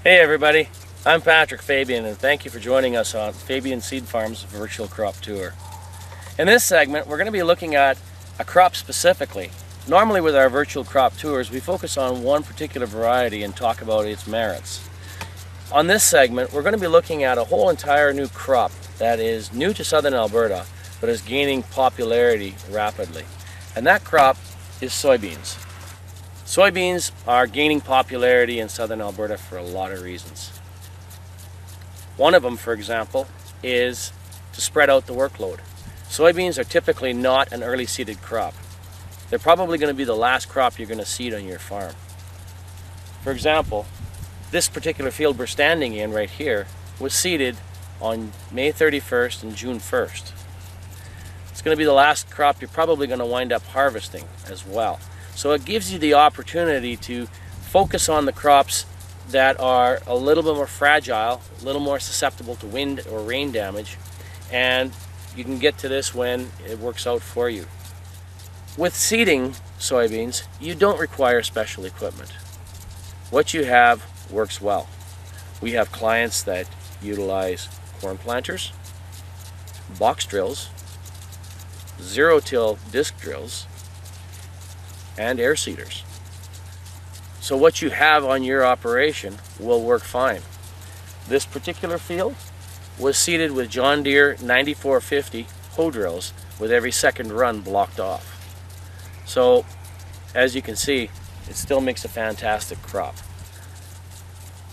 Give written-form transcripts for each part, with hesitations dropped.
Hey everybody, I'm Fabian, and thank you for joining us on Fabian Seed Farms Virtual Crop Tour. In this segment, we're going to be looking at a crop specifically. Normally with our virtual crop tours, we focus on one particular variety and talk about its merits. On this segment, we're going to be looking at a whole entire new crop that is new to southern Alberta, but is gaining popularity rapidly. And that crop is soybeans. Soybeans are gaining popularity in southern Alberta for a lot of reasons. One of them, for example, is to spread out the workload. Soybeans are typically not an early seeded crop. They're probably going to be the last crop you're going to seed on your farm. For example, this particular field we're standing in right here was seeded on May 31st and June 1st. It's going to be the last crop you're probably going to wind up harvesting as well. So it gives you the opportunity to focus on the crops that are a little bit more fragile, a little more susceptible to wind or rain damage, and you can get to this when it works out for you. With seeding soybeans, you don't require special equipment. What you have works well. We have clients that utilize corn planters, box drills, zero-till disc drills, and air seeders. So what you have on your operation will work fine. This particular field was seeded with John Deere 9450 hoe drills with every second run blocked off. So as you can see, it still makes a fantastic crop.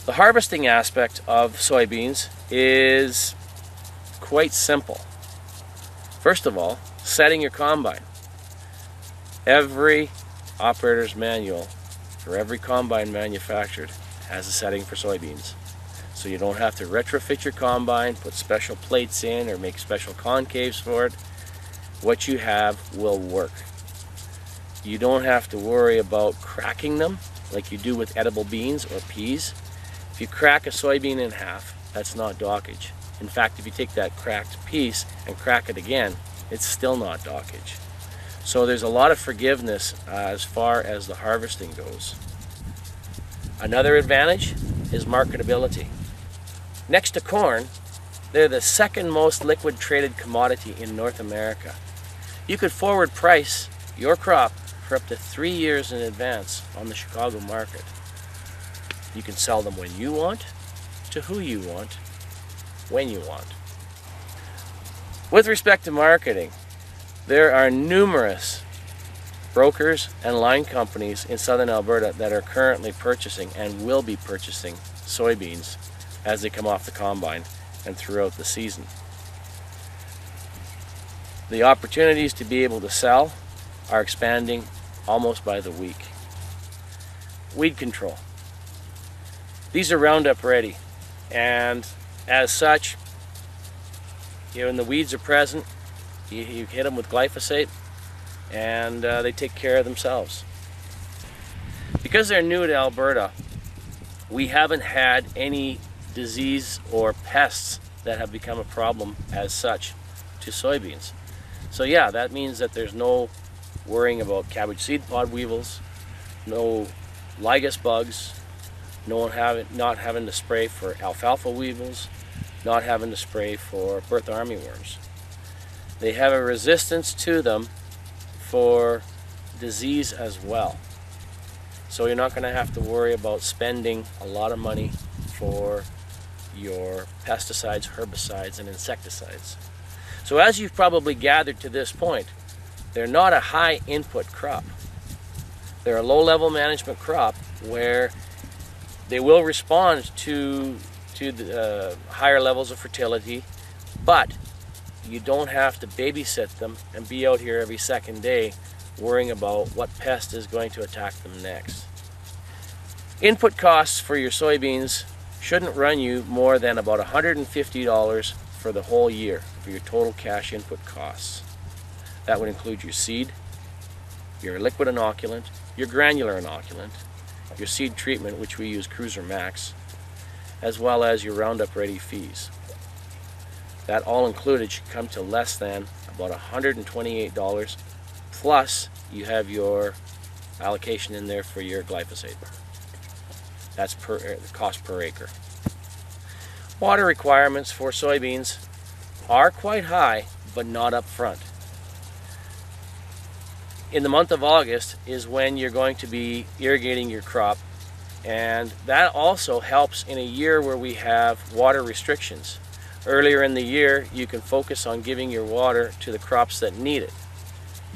The harvesting aspect of soybeans is quite simple. First of all, setting your combine. Every operator's manual for every combine manufactured has a setting for soybeans. So you don't have to retrofit your combine, put special plates in, or make special concaves for it. What you have will work. You don't have to worry about cracking them like you do with edible beans or peas. If you crack a soybean in half, that's not dockage. In fact, if you take that cracked piece and crack it again, it's still not dockage. So there's a lot of forgiveness as far as the harvesting goes. Another advantage is marketability. Next to corn, they're the second most liquid traded commodity in North America. You could forward price your crop for up to 3 years in advance on the Chicago market. You can sell them when you want, to who you want, when you want. With respect to marketing, there are numerous brokers and line companies in southern Alberta that are currently purchasing and will be purchasing soybeans as they come off the combine and throughout the season. The opportunities to be able to sell are expanding almost by the week. Weed control. These are Roundup ready, and as such, when the weeds are present, you hit them with glyphosate and they take care of themselves. Because they're new to Alberta, we haven't had any disease or pests that have become a problem as such to soybeans. So yeah, that means that there's no worrying about cabbage seed pod weevils, no lygus bugs, not having to spray for alfalfa weevils, not having to spray for birth armyworms. They have a resistance to them for disease as well. So you're not going to have to worry about spending a lot of money for your pesticides, herbicides, and insecticides. So as you've probably gathered to this point, they're not a high input crop. They're a low level management crop where they will respond to the higher levels of fertility, but you don't have to babysit them and be out here every second day worrying about what pest is going to attack them next. Input costs for your soybeans shouldn't run you more than about $150 for the whole year for your total cash input costs. That would include your seed, your liquid inoculant, your granular inoculant, your seed treatment, which we use Cruiser Max, as well as your Roundup Ready fees. That all included should come to less than about $128, plus you have your allocation in there for your glyphosate. That's the cost per acre. Water requirements for soybeans are quite high, but not up front. In the month of August is when you're going to be irrigating your crop, and that also helps in a year where we have water restrictions. Earlier in the year, you can focus on giving your water to the crops that need it.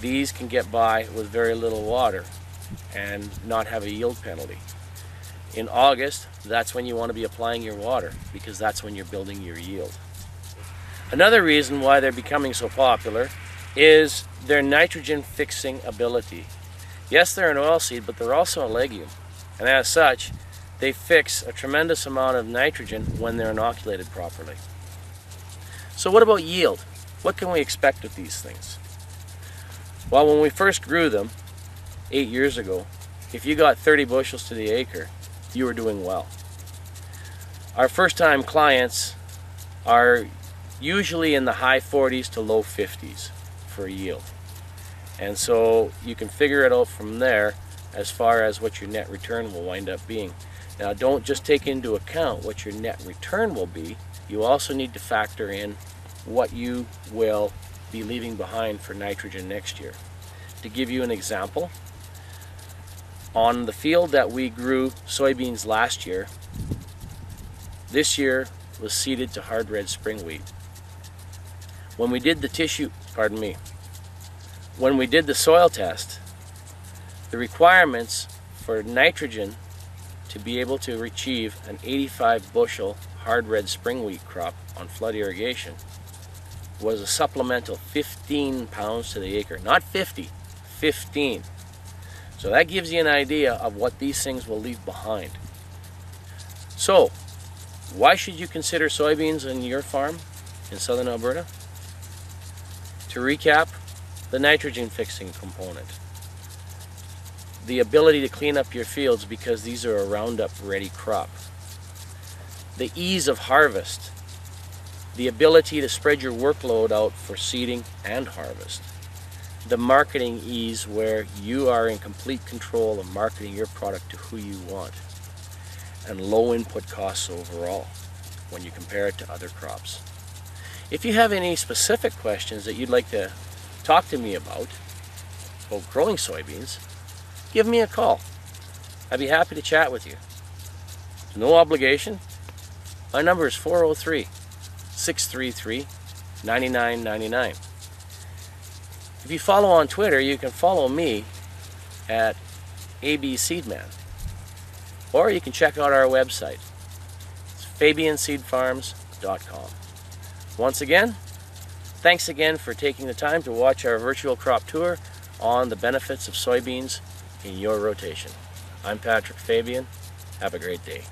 These can get by with very little water and not have a yield penalty. In August, that's when you want to be applying your water, because that's when you're building your yield. Another reason why they're becoming so popular is their nitrogen fixing ability. Yes, they're an oilseed, but they're also a legume, and as such, they fix a tremendous amount of nitrogen when they're inoculated properly. So what about yield? What can we expect with these things? Well, when we first grew them 8 years ago, if you got 30 bushels to the acre, you were doing well. Our first-time clients are usually in the high 40s to low 50s for yield. And so you can figure it out from there as far as what your net return will wind up being. Now, don't just take into account what your net return will be. You also need to factor in what you will be leaving behind for nitrogen next year. To give you an example, on the field that we grew soybeans last year, this year was seeded to hard red spring wheat. When we did the when we did the soil test, the requirements for nitrogen to be able to achieve an 85 bushel hard red spring wheat crop on flood irrigation was a supplemental 15 pounds to the acre. Not 50, 15. So that gives you an idea of what these things will leave behind. So, why should you consider soybeans in your farm in southern Alberta? To recap, the nitrogen fixing component. The ability to clean up your fields because these are a Roundup ready crop. The ease of harvest. The ability to spread your workload out for seeding and harvest. The marketing ease where you are in complete control of marketing your product to who you want. And low input costs overall when you compare it to other crops. If you have any specific questions that you'd like to talk to me about growing soybeans, give me a call. I'd be happy to chat with you. No obligation. My number is 403-633-9999. If you follow on Twitter, you can follow me at abseedman. Or you can check out our website. It's fabianseedfarms.com. Once again, thanks again for taking the time to watch our virtual crop tour on the benefits of soybeans in your rotation. I'm Patrick Fabian. Have a great day.